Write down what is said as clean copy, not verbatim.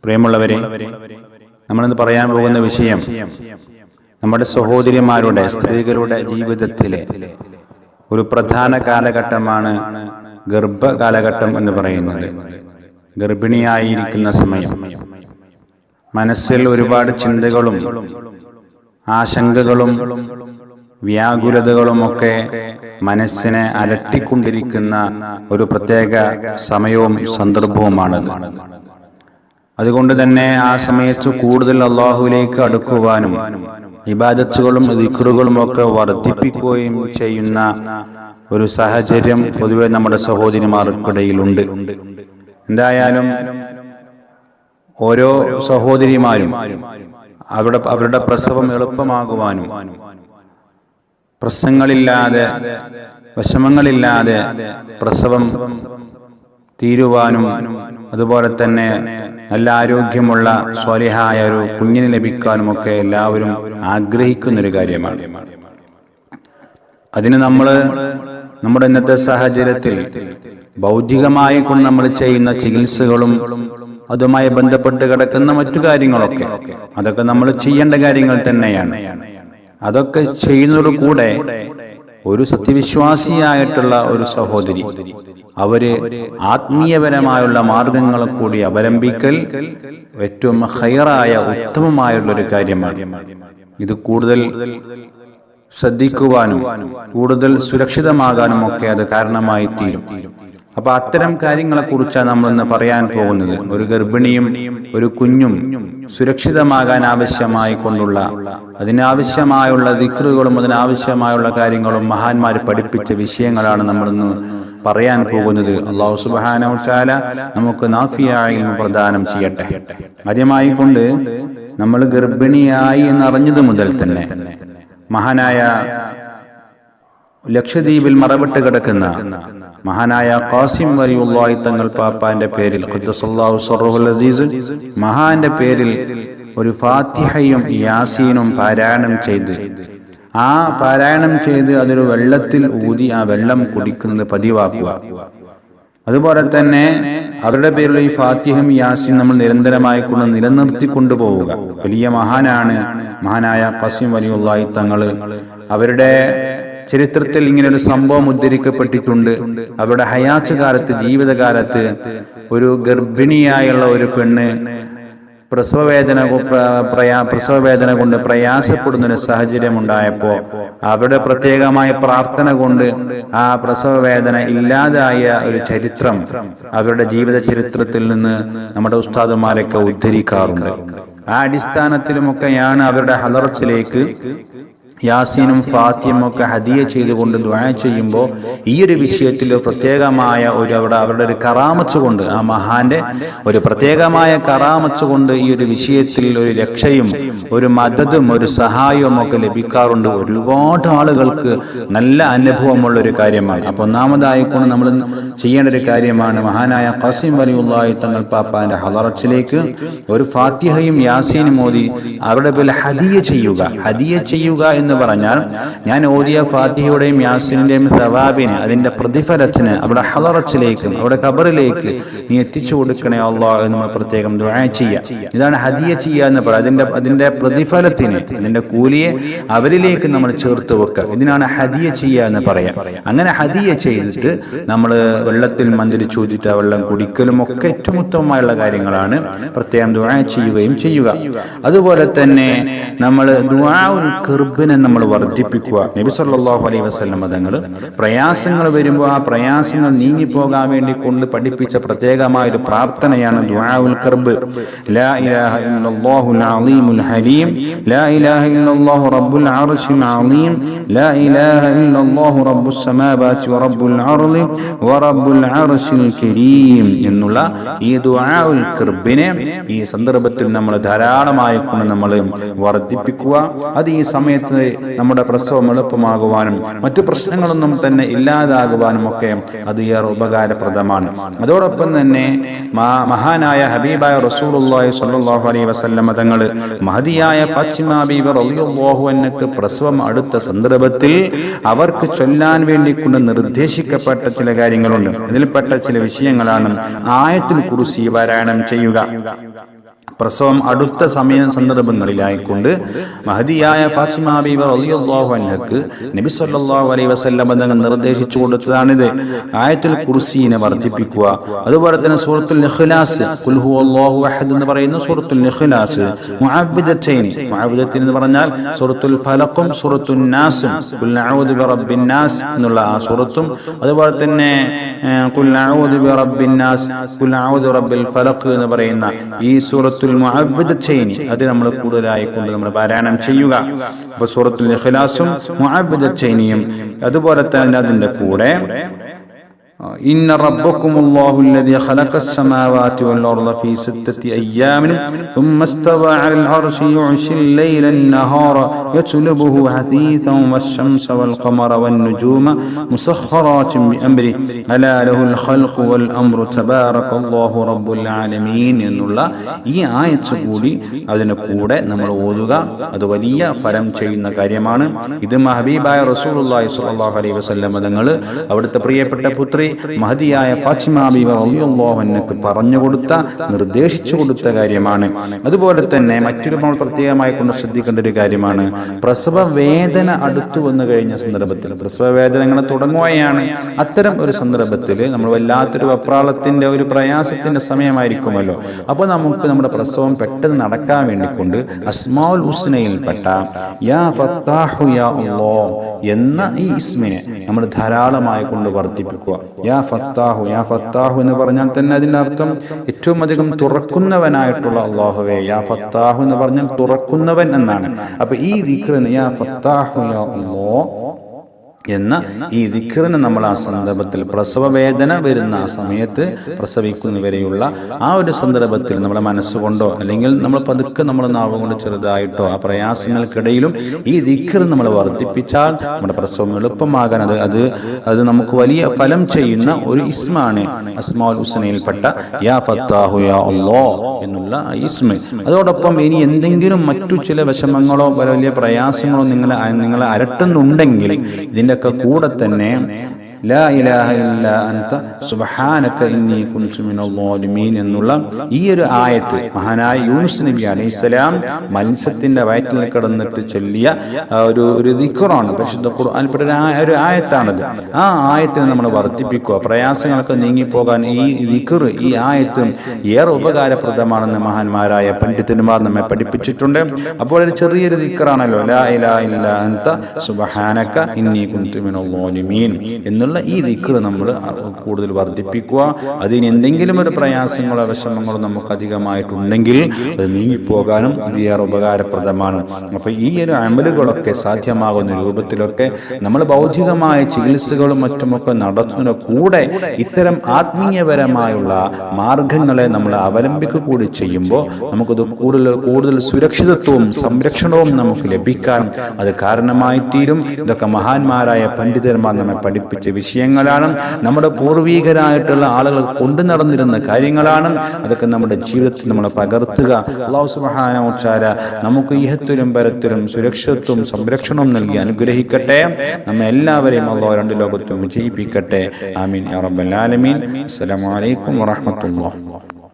പ്രിയമുള്ളവരെ, നമ്മളിന്ന് പറയാൻ പോകുന്ന വിഷയം നമ്മുടെ സഹോദരിമാരുടെ, സ്ത്രീകളുടെ ജീവിതത്തിലെ ഒരു പ്രധാന കാലഘട്ടമാണ് ഗർഭകാലഘട്ടം എന്ന് പറയുന്നത്. ഗർഭിണിയായിരിക്കുന്ന സമയം മനസ്സിൽ ഒരുപാട് ചിന്തകളും ആശങ്കകളും വ്യാകുലതകളുമൊക്കെ മനസ്സിനെ അലട്ടിക്കൊണ്ടിരിക്കുന്ന ഒരു പ്രത്യേക സമയവും സന്ദർഭവുമാണത്. അതുകൊണ്ട് തന്നെ ആ സമയത്ത് കൂടുതൽ അള്ളാഹുവിലേക്ക് അടുക്കുവാനും ഇബാദത്തുകളും ദിക്റുകളും ഒക്കെ വർദ്ധിപ്പിക്കുകയും ചെയ്യുന്ന ഒരു സാഹചര്യം പൊതുവെ നമ്മുടെ സഹോദരിമാർക്കിടയിലുണ്ട്. എന്തായാലും ഓരോ സഹോദരിമാരും അവരുടെ പ്രസവം എളുപ്പമാകുവാനും പ്രശ്നങ്ങളില്ലാതെ വിഷമങ്ങളില്ലാതെ പ്രസവം തീരുവാനും അതുപോലെ തന്നെ നല്ല ആരോഗ്യമുള്ള സ്വാലിഹായ ഒരു കുഞ്ഞിനെ ലഭിക്കാനും ഒക്കെ എല്ലാവരും ആഗ്രഹിക്കുന്നൊരു കാര്യമാണ്. അതിന് നമ്മുടെ ഇന്നത്തെ സാഹചര്യത്തിൽ ഭൗതികമായി കൊണ്ട് നമ്മൾ ചെയ്യുന്ന ചികിത്സകളും അതുമായി ബന്ധപ്പെട്ട് കിടക്കുന്ന മറ്റു കാര്യങ്ങളൊക്കെ അതൊക്കെ നമ്മൾ ചെയ്യേണ്ട കാര്യങ്ങൾ തന്നെയാണ്. അതൊക്കെ ചെയ്യുന്നതോടു കൂടെ ഒരു സത്യവിശ്വാസിയായിട്ടുള്ള ഒരു സഹോദരി അവര് ആത്മീയപരമായുള്ള മാർഗങ്ങളെ കൂടി അവലംബിക്കൽ ഏറ്റവും ഹൈറായ ഉത്തമമായുള്ള ഒരു കാര്യമാണ്. ഇത് കൂടുതൽ ശ്രദ്ധിക്കുവാനും കൂടുതൽ സുരക്ഷിതമാകാനും ഒക്കെ അത് കാരണമായി തീരും. അപ്പൊ അത്തരം കാര്യങ്ങളെ കുറിച്ചാണ് നമ്മൾ ഇന്ന് പറയാൻ പോകുന്നത്. ഒരു ഗർഭിണിയും ഒരു കുഞ്ഞും സുരക്ഷിതമാകാൻ ആവശ്യമായി കൊണ്ടുള്ള അതിനാവശ്യമായുള്ള ദിക്റുകളും അതിനാവശ്യമായുള്ള കാര്യങ്ങളും മഹാന്മാർ പഠിപ്പിച്ച വിഷയങ്ങളാണ് നമ്മൾ ഇന്ന് പറയാൻ പോകുന്നത്. അല്ലാഹു സുബ്ഹാനഹു വ തആല നമുക്ക് നാഫിയായ ഇൽമു പ്രദാനം ചെയ്യട്ടെ. ആദ്യമായി കൊണ്ട് നമ്മൾ ഗർഭിണിയായി എന്നറിഞ്ഞത് മുതൽ തന്നെ മഹാനായ ലക്ഷദ്വീപിൽ മറവിട്ട് കിടക്കുന്ന മഹാനായ ഖാസിം വലിയുള്ളാഹി തങ്ങൾ പാപ്പാന്റെ പേരിൽ ഖുദ്ദസല്ലാഹു സർറുൽ അസീസ് മഹാന്റെ പേരിൽ ഒരു ഫാത്തിഹയും യാസീനും പാരായണം ചെയ്ത് അതൊരു വെള്ളത്തിൽ ഊതി ആ വെള്ളം കുടിക്കുന്നത് പതിവാക്കുക. അതുപോലെ തന്നെ അവരുടെ പേരിൽ ഈ ഫാത്തിഹയും യാസീൻ നമ്മൾ നിരന്തരമായി കൊണ്ട് നിലനിർത്തിക്കൊണ്ടു പോവുക. വലിയ മഹാനാണ് മഹാനായ ഖാസിം വലിയുള്ളാഹി തങ്ങൾ. അവരുടെ ചരിത്രത്തിൽ ഇങ്ങനെ ഒരു സംഭവം ഉദ്ധരിക്കപ്പെട്ടിട്ടുണ്ട്. അവരുടെ ഹയാത്ത് കാലത്ത്, ജീവിതകാലത്ത് ഒരു ഗർഭിണിയായുള്ള ഒരു പെണ്ണ് പ്രസവവേദന കൊണ്ട് പ്രയാസപ്പെടുന്ന ഒരു സാഹചര്യം ഉണ്ടായപ്പോ അവരുടെ പ്രത്യേകമായ പ്രാർത്ഥന കൊണ്ട് ആ പ്രസവവേദന ഇല്ലാതായ ഒരു ചരിത്രം അവരുടെ ജീവിത ചരിത്രത്തിൽ നിന്ന് നമ്മുടെ ഉസ്താദുമാരൊക്കെ ഉദ്ധരിക്കാറുണ്ട്. ആ അടിസ്ഥാനത്തിലുമൊക്കെയാണ് അവരുടെ ഹളറച്ചിലേക്ക് യാസീനും ഫാത്തിഹയും ഒക്കെ ഹദിയ ചെയ്തുകൊണ്ട് ദുആ ചെയ്യുമ്പോൾ ഈ ഒരു വിഷയത്തിൽ പ്രത്യേകമായ അവരുടെ ഒരു കറാമത്ത് കൊണ്ട്, ആ മഹാന്റെ ഒരു പ്രത്യേകമായ കറാമത്ത് കൊണ്ട് ഈ ഒരു വിഷയത്തിൽ ഒരു രക്ഷയും ഒരു മദതും ഒരു സഹായവും ഒക്കെ ലഭിക്കാറുണ്ട്. ഒരുപാട് ആളുകൾക്ക് നല്ല അനുഭവമുള്ള ഒരു കാര്യമാണ്. അപ്പൊ ഒന്നാമതായിക്കൊണ്ട് നമ്മൾ ചെയ്യേണ്ട ഒരു കാര്യമാണ് മഹാനായ ഖാസിം വലിയുള്ളാഹി തങ്ങൾ പാപ്പാന്റെ ഹളറച്ചിലേക്ക് ഒരു ഫാത്തിഹയും യാസീനും ഓതി അവരുടെ പേരിൽ ഹദിയ ചെയ്യുക എന്ന് പറഞ്ഞാൽ ഞാൻ ഓതിയ ഫാത്തിഹയുടെയും യാസീനിന്റെയും സവാബിന്, അതിന്റെ പ്രതിഫലത്തിന് അവിടെ ഹളറച്ചിലേക്ക്, അവിടെ ഖബറിലേക്ക് നീ എത്തിച്ചു കൊടുക്കണേ അല്ലാഹ് എന്ന് നമ്മൾ പ്രത്യേകം ദുആ ചെയ്യുക. ഇതാണ് ഹദിയ ചെയ്യുക എന്ന് പറയുക. അതിന്റെ പ്രതിഫലത്തിന്, അതിന്റെ കൂലിയെ അവരിലേക്ക് നമ്മൾ ചേർത്ത് വെക്കുക. ഇതിനാണ് ഹദിയ ചെയ്യുക എന്ന് പറയാം. അങ്ങനെ ഹദിയ ചെയ്തിട്ട് നമ്മൾ വെള്ളത്തിൽ മന്ത്രിച്ച് ഊതിയിട്ട് ആ വെള്ളം കുടിക്കലും ഒക്കെ ഏറ്റവും ഉത്തമമായുള്ള കാര്യങ്ങളാണ്. പ്രത്യേകം ദുആ ചെയ്യുക. അതുപോലെ തന്നെ നമ്മൾ ദുആഉൽ ഖർബിനെ നമ്മൾ വർദ്ധിപ്പിക്കുക. നബി സല്ലല്ലാഹു അലൈഹി വസല്ലം തങ്ങൾ പ്രയാസങ്ങൾ വരുമ്പോൾ ആ പ്രയാസങ്ങൾ നീങ്ങിപ്പോകാൻ വേണ്ടി കൊണ്ട് പഠിപ്പിച്ച പ്രത്യേകമായ ഒരു പ്രാർത്ഥനയാണ് ദുആഉൽ ഖർബ്. ലാ ഇലാഹ ഇല്ലല്ലാഹുൽ അളീമുൽ ഹലീം, ലാ ഇലാഹ ഇല്ലല്ലാഹു റബ്ബുൽ അർശിൽ അളീം, ലാ ഇലാഹ ഇല്ലല്ലാഹു റബ്ബുസ് സമാവാതി വ റബ്ബുൽ അർളി വ റബ്ബുൽ അർശിൽ കരീം എന്നുള്ള ഈ ദുആഉൽ ഖർബിനെ ഈ സന്ദർഭത്തിൽ നമ്മൾ ധാരാളമായി കൊണ്ട് നമ്മൾ വർദ്ധിപ്പിക്കുക. അത് ഈ സമയത്ത് നമ്മുടെ പ്രസവം എളുപ്പമാകുവാനും മറ്റു പ്രശ്നങ്ങളൊന്നും തന്നെ ഇല്ലാതാകുവാനും ഒക്കെ അത് ഏറെ ഉപകാരപ്രദമാണ്. അതോടൊപ്പം തന്നെ മഹാനായ ഹബീബായ റസൂലുള്ളാഹി സ്വല്ലല്ലാഹു അലൈഹി വസല്ലം തങ്ങൾ മഹദിയായ ഫാത്തിമ ബീവി റളിയല്ലാഹു അൻഹക്ക് പ്രസവം അടുത്ത സന്ദർഭത്തിൽ അവർക്ക് ചൊല്ലാൻ വേണ്ടി കൊണ്ട് നിർദ്ദേശിക്കപ്പെട്ട ചില കാര്യങ്ങളുണ്ട്. അതിൽപ്പെട്ട ചില വിഷയങ്ങളാണ് ആയത്തുൽ കുർസി പാരായണം ചെയ്യുക. പ്രസവം അടുത്ത സന്ദർഭങ്ങളിലായിക്കൊണ്ട് മഹദിയായ ഫാത്തിമ ബീവി റളിയല്ലാഹു അൻഹക്ക് നബി സല്ലല്ലാഹു അലൈഹി വസല്ലം തങ്ങൾ നിർദ്ദേശിച്ചു കൊടുത്തതാണിത്. ആയത്തുൽ കുർസിനെ വർദ്ധിപ്പിക്കുക. അതുപോലെ തന്നെ സൂറത്തുൽ ഇഖ്ലാസ്, ഖുൽ ഹുവല്ലാഹു അഹദ് എന്ന് പറയുന്ന സൂറത്തുൽ ഇഖ്ലാസ്, മുഅവ്വിദത്തൈൻ എന്ന് പറഞ്ഞാൽ സൂറത്തുൽ ഫലഖും സൂറത്തുൻ നാസും, ഖുൽ അഊദു ബിറബ്ബിൻ നാസ് എന്നുള്ള ആ സൂറത്തും, അതുപോലെ തന്നെ ഖുൽ അഊദു ബിറബ്ബിൻ നാസ്, ഖുൽ അഊദു ബിറബ്ബിൽ ഫലഖ് എന്ന് പറയുന്ന ഈ സൂറത്തുൽ മുഅവ്വിദത്തൈൻ അത് നമ്മൾ കൂടുതലായി കൊണ്ട് നമ്മൾ പാരായണം ചെയ്യുക. അപ്പോൾ സൂറത്തുൽ ഇഖ്ലാസും മുഅവ്വിദത്തൈനിയും അതുപോലെ തന്നെ അതിന്റെ കൂടെ إن ربكم الله الذي خلق السماوات والأرض في 6 أيام ثم استوى على العرش يغشي الليل النهار يطلبه حثيثا والشمس والقمر والنجوم مسخرات بأمره ألا له الخلق والأمر تبارك الله رب العالمين എന്നുള്ള ഈ ആയത്ത് കൂടി അതിനെ കൂടെ നമ്മൾ ഓതുക. അത് വലിയ ഫലം ചെയ്യുന്ന കാര്യമാണ്. ഇത് ഹബീബായ റസൂലുള്ളാഹി സ്വല്ലല്ലാഹു അലൈഹി വസല്ലം തങ്ങൾ അവിടുത്തെ പ്രിയപ്പെട്ട പുത്രി മഹദിയായ ഫാത്തിമ ബീവി റളിയല്ലാഹു അൻഹക്ക് പറഞ്ഞു കൊടുത്ത നിർദ്ദേശിച്ചു കൊടുത്ത കാര്യമാണ്. അതുപോലെ തന്നെ മറ്റൊരു നമ്മൾ പ്രത്യേകമായി കൊണ്ട് ശ്രദ്ധിക്കേണ്ട ഒരു കാര്യമാണ് പ്രസവ വേദന അടുത്തു വന്നു കഴിഞ്ഞ സന്ദർഭത്തിൽ, പ്രസവ വേദന ഇങ്ങനെ തുടങ്ങുകയാണ്. അത്തരം ഒരു സന്ദർഭത്തിൽ നമ്മൾ വല്ലാത്തൊരു വെപ്രാളത്തിന്റെ ഒരു പ്രയാസത്തിന്റെ സമയമായിരിക്കുമല്ലോ. അപ്പോൾ നമുക്ക് നമ്മുടെ പ്രസവം പെട്ടെന്ന് നടക്കാൻ വേണ്ടിക്കൊണ്ട് അസ്മാഉൽ ഹുസ്നയിൽപ്പെട്ട യാ ഫത്താഹു യാ അല്ലാഹ് എന്ന ഈ ഇസ്മിനെ നമ്മൾ ധാരാളമായി കൊണ്ട് വർദ്ധിപ്പിക്കുക. യാ ഫത്താഹു, യാ ഫത്താഹു എന്ന് പറഞ്ഞാൽ തന്നെ അതിന്റെ അർത്ഥം ഏറ്റവും അധികം തുറക്കുന്നവനായിട്ടുള്ള അല്ലാഹുവേ. യാ ഫത്താഹു എന്ന് പറഞ്ഞാൽ തുറക്കുന്നവൻ എന്നാണ്. അപ്പൊ ഈ ദിക്റിന് യാ ഫത്താഹു യാ അല്ലാഹ് എന്ന ഈ ദിക്റിന് നമ്മൾ ആ സന്ദർഭത്തിൽ പ്രസവ വേദന വരുന്ന ആ സമയത്ത് പ്രസവിക്കുന്നവരെയുള്ള ആ ഒരു സന്ദർഭത്തിൽ നമ്മുടെ മനസ്സുകൊണ്ടോ അല്ലെങ്കിൽ നമ്മൾ പതുക്കെ നമ്മുടെ നാവ് കൊണ്ട് ചെറുതായിട്ടോ ആ പ്രയാസങ്ങൾക്കിടയിലും ഈ ദിക്ർ നമ്മൾ വർദ്ധിപ്പിച്ചാൽ നമ്മുടെ പ്രസവം എളുപ്പമാകാൻ അത് നമുക്ക് വലിയ ഫലം ചെയ്യുന്ന ഒരു ഇസ്മാണ് അസ്മാഉൽ ഹുസ്നയിൽപ്പെട്ട യാ ഫത്താഹു യാ അല്ലാഹ് എന്നുള്ള ഇസ്മ. അതോടൊപ്പം ഇനി എന്തെങ്കിലും മറ്റു ചില വിഷമങ്ങളോ വലിയ പ്രയാസങ്ങളോ നിങ്ങളെ അലട്ടുന്നുണ്ടെങ്കിൽ ഇതിന്റെ കൂടെ തന്നെ ലാ ഇലാഹ ഇല്ലാ അൻത സുബ്ഹാനക ഇന്നി കുൻതു മിനൽ ളാലിമീൻ എന്നുള്ള ഈ ഒരു ആയത്ത് മഹാനായ യൂനുസ് നബി അലൈഹിസ്സലാം മത്സ്യത്തിന്റെ വയറ്റിൽ കിടന്നിട്ട് ചൊല്ലിയ ഒരു ദിക്റാണ്. പരിശുദ്ധ ഖുർആനിൽപ്പെട്ട ഒരു ആയത്താണത്. ആ ആയത്തിനെ നമ്മൾ വർദ്ധിപ്പിക്കുക. പ്രയാസങ്ങളൊക്കെ നീങ്ങിപ്പോകാൻ ഈ ദിക്ർ, ഈ ആയത്ത് ഏറെ ഉപകാരപ്രദമാണെന്ന് മഹാന്മാരായ പണ്ഡിതന്മാർ നമ്മെ പഠിപ്പിച്ചിട്ടുണ്ട്. അപ്പോൾ ഒരു ചെറിയൊരു ദിക്റാണല്ലോ ലാ ഇലാഹ ഇല്ലാ അൻത സുബ്ഹാനക ഇന്നി കുൻതു മിനൽ ളാലിമീൻ എന്നുള്ള ഈ ദിക്ർ നമ്മൾ കൂടുതൽ വർദ്ധിപ്പിക്കുക. അതിന് എന്തെങ്കിലും ഒരു പ്രയാസങ്ങളോ വിഷമങ്ങളോ നമുക്ക് അധികമായിട്ടുണ്ടെങ്കിൽ അത് നീങ്ങിപ്പോകാനും ഇത് ഏറെ ഉപകാരപ്രദമാണ്. അപ്പൊ ഈ ഒരു അമലുകളൊക്കെ സാധ്യമാകുന്ന രൂപത്തിലൊക്കെ നമ്മൾ ഭൗതികമായ ചികിത്സകളും മറ്റുമൊക്കെ നടത്തുന്ന കൂടെ ഇത്തരം ആത്മീയപരമായുള്ള മാർഗങ്ങളെ നമ്മൾ അവലംബിക്കുക കൂടി ചെയ്യുമ്പോൾ നമുക്കത് കൂടുതൽ സുരക്ഷിതത്വവും സംരക്ഷണവും നമുക്ക് ലഭിക്കാൻ അത് കാരണമായി തീരും. ഇതൊക്കെ മഹാന്മാരായ പണ്ഡിതന്മാർ നമ്മെ പഠിപ്പിച്ച വിഷയങ്ങളാണ്. നമ്മുടെ പൂർവീകരായിട്ടുള്ള ആളുകൾ കൊണ്ടു നടന്നിരുന്ന കാര്യങ്ങളാണ്. അതൊക്കെ നമ്മുടെ ജീവിതത്തിൽ നമ്മൾ പകർത്തുക. അല്ലാഹു സുബ്ഹാനഹു വ തആല നമുക്ക് ഇഹത്തിലും പരത്തിലും സുരക്ഷിതത്വവും സംരക്ഷണവും നൽകി അനുഗ്രഹിക്കട്ടെ. നമ്മെ എല്ലാവരെയും അല്ലാഹു രണ്ട് ലോകത്തും വിജയിപ്പിക്കട്ടെ. ആമീൻ യാ റബ്ബൽ ആലമീൻ. അസ്സലാമു അലൈക്കും വറഹ്മത്തുള്ളാഹി.